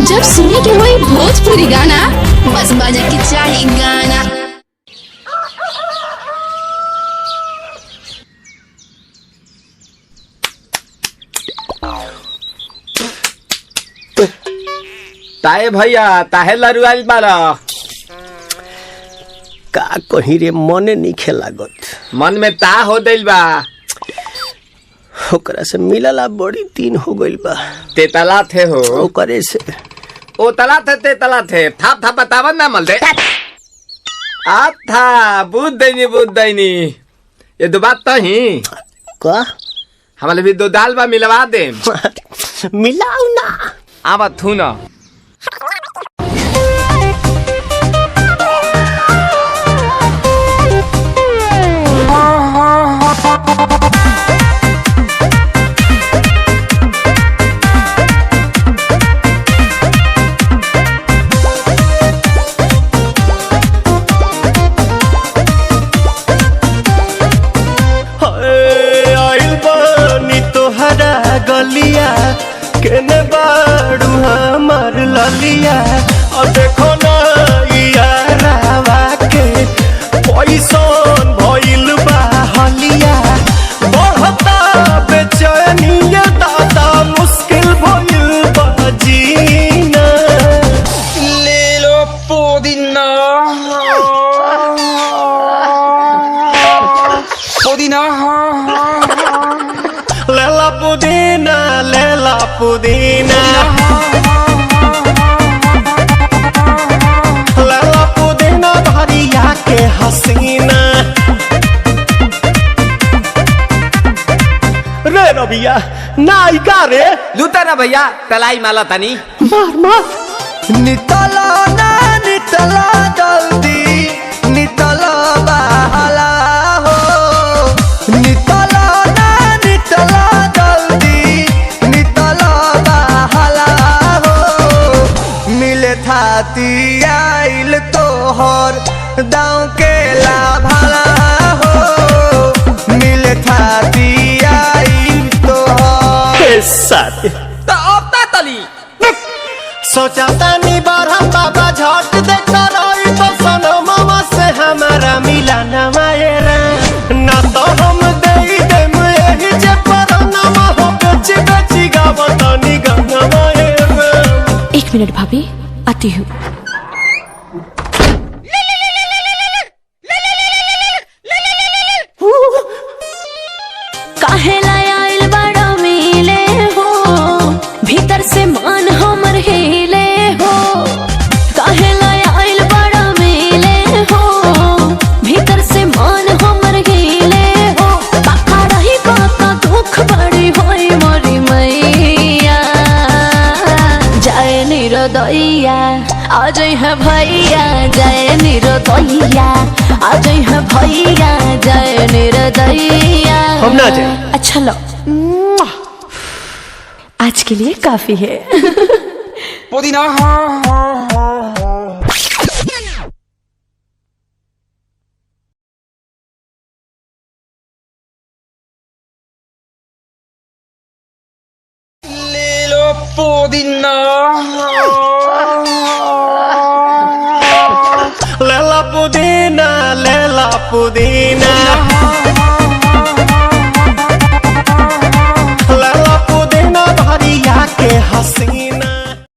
जब सुने के वही भोजपुरी गाना बस बजे के चाही गाना। ताए भैया ताहे लरुआल बारा का कहीं रे मने नहीं लागत। मन में ता हो दिल बा ओकरा से मिलला बड़ी दिन हो गइल बा। ते तला थे हो ओकरे से ओ तला थे ते तला थे थाप थाप बतावन ना मल दे आ था बुद्ध दैनी ये दो बात तो ही का हमारे भी दो दाल बा मिलवा दे मिलाऊ ना आवा थू ना गलिया केने बाड़ू हमार ललिया और देखो ना यारावा के पैसन भइल बा हलिया बढ़ता बेचैनिया दादा मुश्किल भइल बा जीना ले लो पुदीना लेला पुदीना लेला पुदीना लेला पुदीना भरिया के हसीना रे रबिया नायिका रे लूटा ना भैया तलाई माला तनी मार मार नितला ना नितला जल्दी नितला बहला हो नितला ना नितला जल्दी नितला बहला हो मिले थाती आइल तोहर दाँव के लाभला हो मिले थाती आइल तोहर साथ तो अब ता तली सोचा तानी बारह बाबा झट देखता रही तो सनो मामा से हमारा मिला न मायरा ना तो हम दे देम यही जे पर नामा हो बेची बेची गावतानी गंगा मायरा। 1 मिनट भाभी आती हूँ। काहे लायल बड़ा मिले हो भीतर से मन हमर हिले हो काहे लायल बड़ा मिले हो भीतर से मन हमर हिले हो बाका रही बाका दुख बड़ी होई मोरी मैया जाए निरोदैया आज है भैया जाए निरोदैया आज है भैया जाए निरोदैया हम ना जाए। अच्छा लो आज के लिए काफी है। पुदीना ले लो पुदीना लेला पुदीना लेला पुदीना